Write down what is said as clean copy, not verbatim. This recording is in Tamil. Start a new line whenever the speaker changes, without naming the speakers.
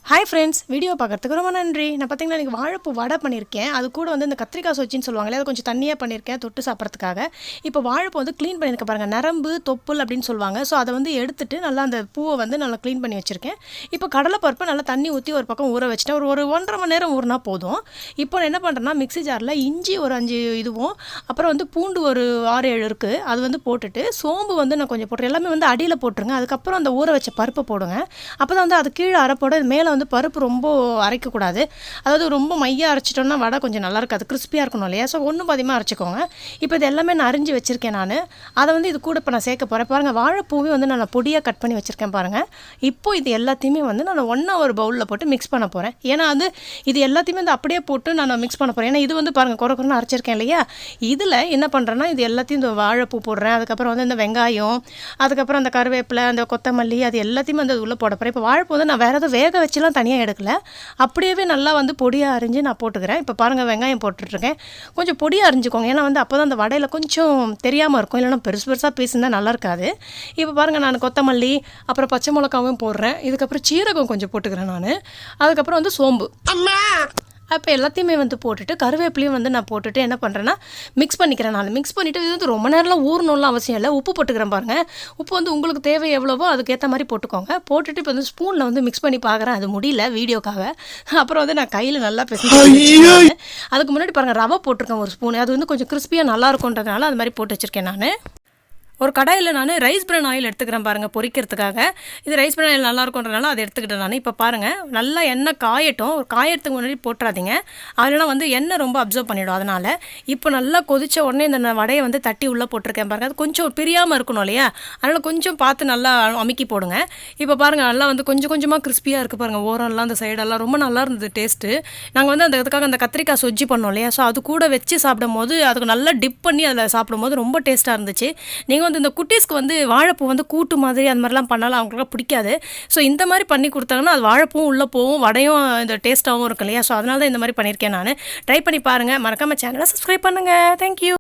ஹாய் ஃப்ரெண்ட்ஸ், வீடியோ பார்க்குறதுக்கு ரொம்ப நன்றி. நான் பார்த்தீங்கன்னா எனக்கு வாழைப்பூ வடை பண்ணியிருக்கேன். அது கூட வந்து இந்த கத்திரிக்காய் சொச்சின்னு சொல்லுவாங்களே, அது கொஞ்சம் தண்ணியாக பண்ணியிருக்கேன் தொட்டு சாப்பிட்றதுக்காக. இப்போ வாழைப்பூ வந்து க்ளீன் பண்ணியிருக்க பாருங்கள், நரம்பு தொப்புள் அப்படின்னு சொல்லுவாங்க. ஸோ அதை வந்து எடுத்துட்டு நல்லா அந்த பூவை வந்து நல்லா க்ளீன் பண்ணி வச்சுருக்கேன். இப்போ கடலைப்பருப்பை நல்லா தண்ணி ஊற்றி ஒரு பக்கம் ஊற வச்சுட்டேன். ஒரு 1.5 மணி நேரம் ஊறினா போதும். இப்போ நான் என்ன பண்ணுறேன்னா, மிக்ஸி ஜாரில் இஞ்சி ஒரு 5 இதுவும், அப்புறம் வந்து பூண்டு ஒரு 6, 7 இருக்குது. அது வந்து போட்டுட்டு சோம்பு வந்து நான் கொஞ்சம் போட்டுறேன். எல்லாமே வந்து அடியில் போட்டுருங்க. அதுக்கப்புறம் அந்த ஊற வச்ச பருப்பை போடுங்க. அப்போ தான் வந்து அது கீழே அரைப்போட மேலே வந்து பருப்பு ரொம்ப அரைக்கக்கூடாது. அதாவது ரொம்ப மையாக அரைச்சிட்டோம்னா வடை கொஞ்சம் நல்லா இருக்காது, கிறிஸ்பியாக இருக்கணும் இல்லையா? ஸோ ஒன்றும் பாதியமாக அரைச்சிக்கோங்க. இப்போ இது எல்லாமே நான் அரிஞ்சு வச்சுருக்கேன். நான் அதை வந்து இது கூட இப்போ நான் சேர்க்க போகிறேன். பாருங்கள், வாழைப்பூவே வந்து நான் பொடியாக கட் பண்ணி வச்சுருக்கேன் பாருங்கள். இப்போ இது எல்லாத்தையுமே வந்து நான் 1 ஹவர் பவுலில் போட்டு மிக்ஸ் பண்ண போகிறேன். ஏன்னா வந்து இது எல்லாத்தையுமே வந்து அப்படியே போட்டு நான் மிக்ஸ் பண்ண போகிறேன். ஏன்னா இது வந்து பாருங்கள் குறைன்னு அரைச்சிருக்கேன் இல்லையா? இதில் என்ன பண்ணுறேன்னா, இது எல்லாத்தையும் இந்த வாழைப்பூ போடுறேன். அதுக்கப்புறம் வந்து இந்த வெங்காயம், அதுக்கப்புறம் அந்த கருவேப்பிலை, அந்த கொத்தமல்லி, அது எல்லாத்தையுமே வந்து உள்ளே போட போகிறேன். இப்போ வாழைப்பூ வந்து நான் வேறு எதுவும் வேக வச்சுலாம் தனியாக எடுக்கல, அப்படியே நல்லா வந்து பொடியாக அரிஞ்சு நான் போட்டுக்கிறேன். இப்போ பாருங்கள், வெங்காயம் போட்டுட்ருக்கேன். கொஞ்சம் பொடியாக அரிஞ்சுக்கோங்க, ஏன்னா வந்து அப்போ தான் அந்த வடையில் கொஞ்சம் தெரியாமல் இருக்கும். இல்லைன்னா பெருசு பெருசாக பேசியிருந்தால் நல்லா இருக்காது. இப்போ பாருங்கள், நான் கொத்தமல்லி அப்புறம் பச்சை மிளகாவும் போடுறேன். இதுக்கப்புறம் சீரகம் கொஞ்சம் போட்டுக்கிறேன் நான். அதுக்கப்புறம் வந்து சோம்பு. அப்போ எல்லாத்தையுமே வந்து போட்டுட்டு கருவேப்பிலையும் வந்து நான் போட்டுட்டு என்ன பண்ணுறேன்னா மிக்ஸ் பண்ணிக்கிறேன். நான் மிக்ஸ் பண்ணிவிட்டு இது வந்து ரொம்ப நேரம்லாம் ஊறணும்லாம் அவசியம் இல்லை. உப்பு போட்டுக்கிறேன் பாருங்கள். உப்பு வந்து உங்களுக்கு தேவை எவ்வளவோ அதுக்கேற்ற மாதிரி போட்டுக்கோங்க. போட்டுட்டு இப்போ வந்து ஸ்பூனில் வந்து மிக்ஸ் பண்ணி பார்க்குறேன். அது முடியல வீடியோக்காக. அப்புறம் வந்து நான் கையில் நல்லா பேசுகிறேன். அதுக்கு முன்னாடி பாருங்கள், ரவை போட்டிருக்கேன் ஒரு ஸ்பூன். அது வந்து கொஞ்சம் கிறிஸ்பியாக நல்லா இருக்கும்ன்றதுனால அது மாதிரி போட்டு வச்சுருக்கேன் நான். ஒரு கடாயில் நான் ரைஸ் பிரான் ஆயில் எடுத்துக்கிறேன் பாருங்கள், பொரிக்கிறதுக்காக. இது ரைஸ் பிரான் ஆயில் நல்லா இருக்கும்ன்றதுனால அதை எடுத்துக்கிட்டேன் நான். இப்போ பாருங்கள், நல்லா எண்ணெய் காயட்டும். ஒரு காயறதுக்கு முன்னாடி போட்டுறாதீங்க, அதெல்லாம் வந்து எண்ணெய் ரொம்ப அப்சர்வ் பண்ணிவிடும். அதனால் இப்போ நல்லா கொதித்த உடனே இந்த வடையை வந்து தட்டி உள்ளே போட்டிருக்கேன் பாருங்கள். அது கொஞ்சம் பிரியாமல் இருக்கணும் இல்லையா? அதனால் கொஞ்சம் பார்த்து நல்லா அமுக்கி போடுங்க. இப்போ பாருங்கள், நல்லா வந்து கொஞ்சம் கொஞ்சமாக கிறிஸ்பியாக இருக்குது பாருங்கள். ஓரம்லாம் அந்த சைடெல்லாம் ரொம்ப நல்லா இருந்தது டேஸ்ட்டு. நாங்கள் வந்து அந்த இதுக்காக அந்த கத்திரிக்காய் சொஜ்ஜி பண்ணோம் இல்லையா? ஸோ அது கூட வச்சு சாப்பிடும் போது அதுக்கு நல்லா டிப் பண்ணி அதில் சாப்பிடும்போது ரொம்ப டேஸ்ட்டாக இருந்துச்சு. நீங்கள் வந்து இந்த குட்டீஸ்க்கு வந்து வாழைப்பூ வந்து கூட்டு மாதிரி அந்த மாதிரிலாம் பண்ணாலும் அவங்களுக்கு பிடிக்காது. ஸோ இந்த மாதிரி பண்ணி கொடுத்தாங்கன்னா அது வாழைப்பூவும் உள்ளே போகும், வடையும் இந்த டேஸ்ட்டாகவும் இருக்கும் இல்லையா? ஸோ அதனால தான் இந்த மாதிரி பண்ணியிருக்கேன் நான். ட்ரை பண்ணி பாருங்கள். மறக்காமல் சேனலை சப்ஸ்கிரைப் பண்ணுங்கள். தேங்க்யூ.